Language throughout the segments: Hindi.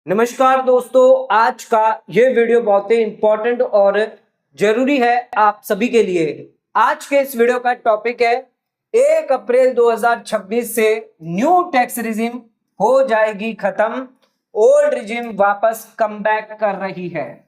नमस्कार दोस्तों, आज का ये वीडियो बहुत ही इंपॉर्टेंट और जरूरी है आप सभी के लिए। आज के इस वीडियो का टॉपिक है 1 अप्रैल 2026 से न्यू टैक्स रिजिम हो जाएगी खत्म, ओल्ड रिजिम वापस कम बैक कर रही है।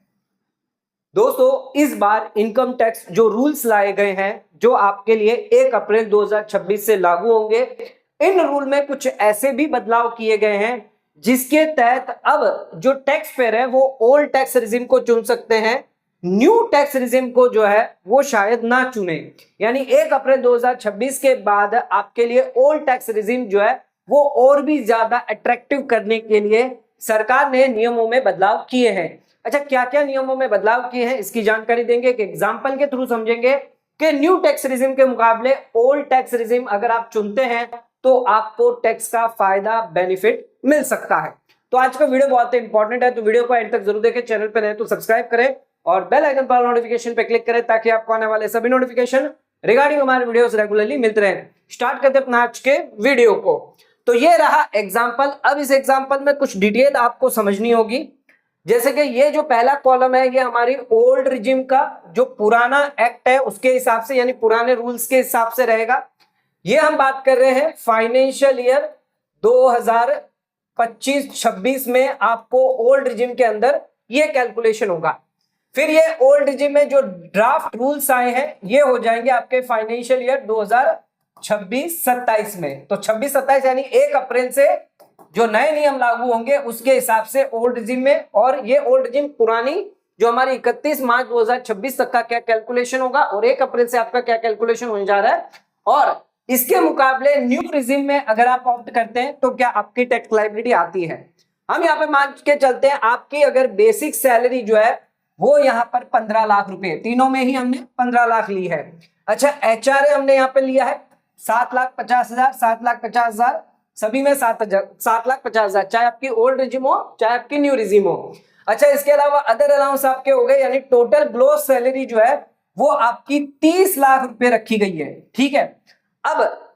दोस्तों, इस बार इनकम टैक्स जो रूल्स लाए गए हैं जो आपके लिए 1 अप्रैल 2026 से लागू होंगे, इन रूल में कुछ ऐसे भी बदलाव किए गए हैं जिसके तहत अब जो टैक्स पेयर है वो ओल्ड टैक्स रिजिम को चुन सकते हैं, न्यू टैक्स रिजिम को जो है वो शायद ना चुने। यानी 1 अप्रैल 2026 के बाद आपके लिए ओल्ड टैक्स रिजिम जो है वो और भी ज्यादा अट्रैक्टिव करने के लिए सरकार ने नियमों में बदलाव किए हैं। अच्छा, क्या क्या नियमों में बदलाव किए हैं इसकी जानकारी देंगे, एक एग्जांपल के थ्रू समझेंगे कि न्यू टैक्स रिजिम के मुकाबले ओल्ड टैक्स रिजिम अगर आप चुनते हैं तो आपको टैक्स का फायदा बेनिफिट मिल सकता है। तो आज का वीडियो बहुत इंपॉर्टेंट है, तो वीडियो को एंड तक जरूर देखें। चैनल पर नए तो सब्सक्राइब करें और बेल आइकन पर नोटिफिकेशन पे क्लिक करें ताकि आपको आने वाले सभी नोटिफिकेशन रिगार्डिंग हमारे वीडियोस रेगुलरली मिलते रहे। स्टार्ट करते हैं अपना आज के वीडियो को। तो ये रहा एग्जाम्पल। अब इस एग्जाम्पल में कुछ डिटेल आपको समझनी होगी। जैसे कि ये जो पहला कॉलम है ये हमारी ओल्ड रिजिम का जो पुराना एक्ट है उसके हिसाब से, यानी पुराने रूल्स के हिसाब से रहेगा। ये हम बात कर रहे हैं फाइनेंशियल ईयर 2025-26 में आपको ओल्ड रिजिम के अंदर ये कैलकुलेशन होगा। फिर ये ओल्ड रिजिम में जो ड्राफ्ट रूल्स आए हैं ये हो जाएंगे आपके फाइनेंशियल ईयर 2026-27 में। तो 26-27 यानी 1 अप्रैल से जो नए नियम लागू होंगे उसके हिसाब से ओल्ड रिजिम में, और ये ओल्ड रिजिम पुरानी जो हमारी 31 मार्च 2026 तक का क्या कैलकुलेशन होगा और 1 अप्रैल से आपका क्या कैलकुलेशन होने जा रहा है। और इसके मुकाबले न्यू रिजिम में अगर आप ऑप्ट करते हैं तो क्या आपकी टैक्स लायबिलिटी आती है। हम यहाँ पे मान के चलते हैं आपकी अगर बेसिक सैलरी जो है वो यहाँ पर 15 लाख रुपए, तीनों में ही हमने 15 लाख ली है। अच्छा, एचआरए हमने यहाँ पे लिया है 7,50,000, 7,50,000, सभी में 7,50,000, चाहे आपकी ओल्ड रिजिम हो चाहे आपकी न्यू रिजिम हो। अच्छा, इसके अलावा अदर अलाउंस आपके हो गए, यानी टोटल ग्रॉस सैलरी जो है वो आपकी 30 लाख रुपए रखी गई है। ठीक है, अब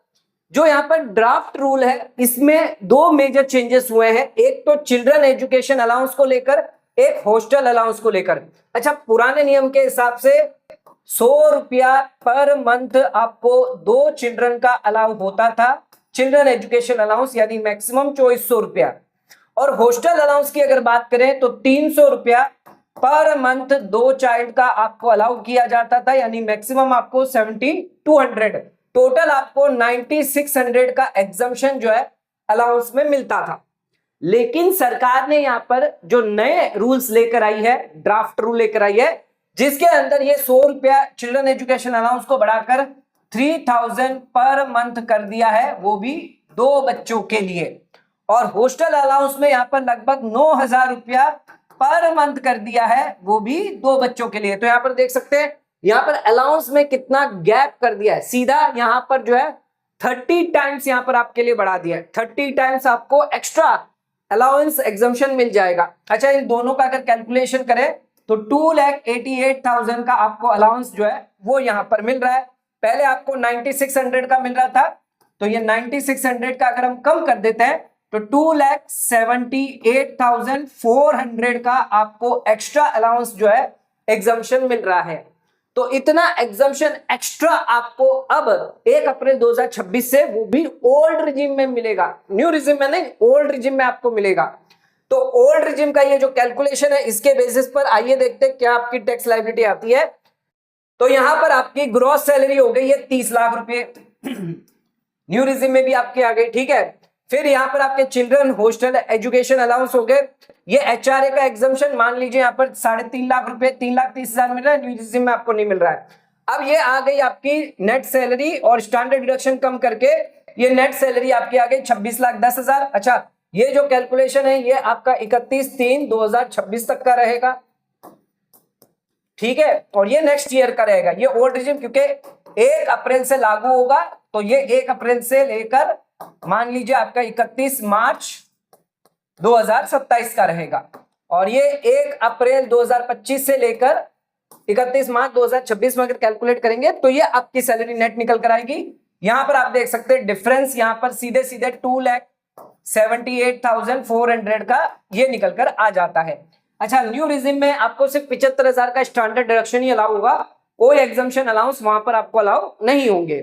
जो यहां पर ड्राफ्ट रूल है इसमें दो मेजर चेंजेस हुए हैं, एक तो चिल्ड्रन एजुकेशन अलाउंस को लेकर, एक हॉस्टल अलाउंस को लेकर। अच्छा, पुराने नियम के हिसाब से 100 रुपया पर मंथ आपको 2 चिल्ड्रन का अलाउ होता था, चिल्ड्रन एजुकेशन अलाउंस, यानी मैक्सिमम 2400 रुपया। और हॉस्टल अलाउंस की अगर बात करें तो 300 रुपया पर मंथ 2 चाइल्ड का आपको अलाउ किया जाता था, यानी मैक्सिमम आपको 7200, टोटल आपको 9600 का एग्जम्पशन जो है अलाउंस में मिलता था। लेकिन सरकार ने यहां पर जो नए रूल्स लेकर आई है, ड्राफ्ट रूल लेकर आई है, जिसके अंदर ये 100 रुपया चिल्ड्रन एजुकेशन अलाउंस को बढ़ाकर 3000 पर मंथ कर दिया है, वो भी 2 बच्चों के लिए। और हॉस्टल अलाउंस में यहां पर लगभग 9000 रुपया पर मंथ कर दिया है, वो भी 2 बच्चों के लिए। तो यहां पर देख सकते हैं यहां पर अलाउंस में कितना गैप कर दिया है, सीधा यहां पर जो है 30 टाइम्स यहां पर आपके लिए बढ़ा दिया है, 30 टाइम्स आपको एक्स्ट्रा अलाउंस एग्जम्पशन मिल जाएगा। अच्छा, इन दोनों का अगर कैलकुलेशन करें तो 2,88,000 का आपको अलाउंस जो है वो यहां पर मिल रहा है। पहले आपको 9600 का मिल रहा था, तो ये 9600 का अगर हम कम कर देते हैं तो 2,78,400 का आपको एक्स्ट्रा अलाउंस जो है एग्जम्पशन मिल रहा है। तो इतना एग्जम्पशन एक्स्ट्रा आपको अब 1 अप्रैल 2026 से वो भी ओल्ड रिजिम में मिलेगा, न्यू रिजिम में नहीं, ओल्ड रिजिम में आपको मिलेगा। तो ओल्ड रिजिम का ये जो कैलकुलेशन है इसके बेसिस पर आइए देखते हैं क्या आपकी टैक्स लायबिलिटी आती है। तो यहां पर आपकी ग्रॉस सैलरी हो गई है 30 लाख रुपए, न्यू रिजिम में भी आपकी आ गई। ठीक है, फिर यहां पर आपके चिल्ड्रन हॉस्टल एजुकेशन अलाउंस हो गए, ये एचआरए का एग्जम्पशन मान लीजिए यहां पर 3.5 लाख रुपए, 3,30,000 मिल रहा है, न्यू रिजिम में आपको नहीं मिल रहा है। अब ये आ गई आपकी नेट सैलरी और स्टैंडर्ड डिडक्शन कम करके ये नेट सैलरी आपकी आ गई 26,10,000। अच्छा, ये जो कैलकुलेशन है ये आपका 31/3/2026 तक का रहेगा। ठीक है, और ये नेक्स्ट ईयर का रहेगा, ये ओल्ड रिजिम क्योंकि 1 अप्रैल से लागू होगा, तो ये 1 अप्रैल से लेकर मान लीजिए आपका 31 मार्च 2027 का रहेगा। और ये 1 अप्रैल 2025 से लेकर 31 मार्च 2026 में अगर कैलकुलेट करेंगे तो ये आपकी सैलरी नेट निकल कर आएगी। यहां पर आप देख सकते हैं डिफरेंस, यहां पर सीधे सीधे 78,400 का ये निकल कर आ जाता है। अच्छा, न्यू रिजिम में आपको सिर्फ 75,000 का स्टैंडर्ड डिडक्शन ही अलाउ होगा, कोई एग्जम्पशन अलाउंस वहां पर आपको अलाउ नहीं होंगे।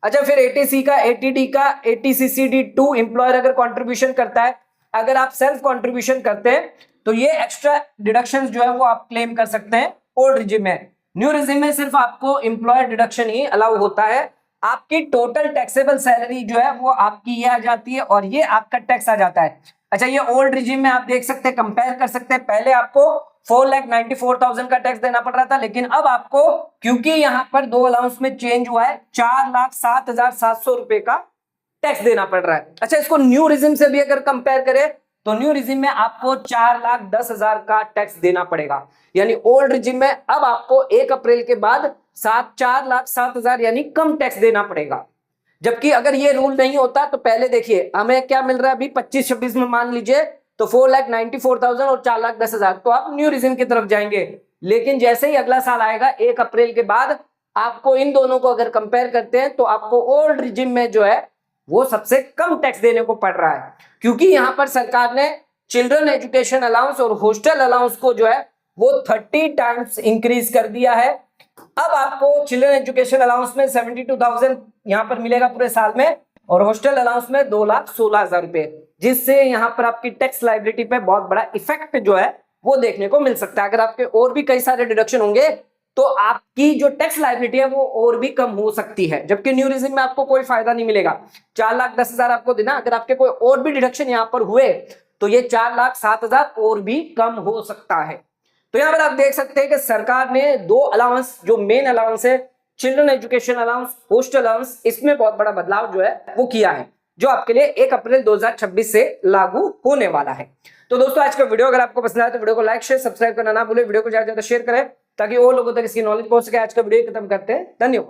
अच्छा, फिर एटीसी का, एटीडी का, एटीसीसीडी2 एम्प्लॉयर अगर कंट्रीब्यूशन करता है, अगर आप सेल्फ कंट्रीब्यूशन करते हैं तो ये एक्स्ट्रा डिडक्शंस जो है वो आप क्लेम कर सकते हैं ओल्ड रिजिम में। न्यू रिजिम में सिर्फ आपको एम्प्लॉयर डिडक्शन ही अलाउ होता है। आपकी टोटल टैक्सेबल सैलरी जो है वो आपकी ये आ जाती है और ये आपका टैक्स आ जाता है। अच्छा, ये ओल्ड रिजिम में आप देख सकते हैं, कंपेयर कर सकते हैं, पहले आपको 4,94,000 का टैक्स देना पड़ रहा था, लेकिन अब आपको क्योंकि यहां पर 2 अलाउंस में चेंज हुआ है 4,07,700 रुपए का टैक्स देना पड़ रहा है। अच्छा, इसको न्यू रिजिम से भी अगर कंपेयर करें तो न्यू रिजिम में आपको 4,10,000 का टैक्स देना पड़ेगा, यानी ओल्ड रिजिम में अब आपको 1 अप्रैल के बाद 4,07,000 यानी कम टैक्स देना पड़ेगा। जबकि अगर ये रूल नहीं होता तो पहले देखिए हमें क्या मिल रहा है अभी 25-26 में मान लीजिए तो 4,94,000 और 4,10,000, तो आप न्यू रिजिम की तरफ जाएंगे। लेकिन जैसे ही अगला साल आएगा 1 अप्रैल के बाद, आपको इन दोनों को अगर कंपेयर करते हैं तो आपको ओल्ड रिजिम में जो है वो सबसे कम टैक्स देने को पड़ रहा है, क्योंकि यहां पर सरकार ने चिल्ड्रन एजुकेशन अलाउंस और हॉस्टल अलाउंस को जो है वो 30 टाइम्स इंक्रीज कर दिया है। अब आपको चिल्ड्रन एजुकेशन अलाउंस में 72,000 यहां पर मिलेगा पूरे साल में और हॉस्टल अलाउंस में 2,16,000 रुपए, जिससे यहां पर आपकी टैक्स लायबिलिटी पे बहुत बड़ा इफेक्ट जो है वो देखने को मिल सकता है। अगर आपके और भी कई सारे डिडक्शन होंगे तो आपकी जो टैक्स लायबिलिटी है वो और भी कम हो सकती है, जबकि न्यू रिजिम में आपको कोई फायदा नहीं मिलेगा। 4,10,000 आपको देना, अगर आपके कोई और भी डिडक्शन यहां पर हुए तो ये 4,07,000 और भी कम हो सकता है। तो यहां पर आप देख सकते हैं कि सरकार ने 2 अलाउंस, जो मेन अलाउंस है children education allowance, hostel allowance, इसमें बहुत बड़ा बदलाव जो है वो किया है, जो आपके लिए 1 अप्रैल 2026 से लागू होने वाला है। तो दोस्तों, आज का वीडियो अगर आपको पसंद आया तो वीडियो को लाइक शेयर सब्सक्राइब करना ना भूले, वीडियो को ज्यादा से ज्यादा शेयर करें ताकि और लोगों तक इसकी नॉलेज पहुंच सके। आज का वीडियो खत्म करते हैं, धन्यवाद।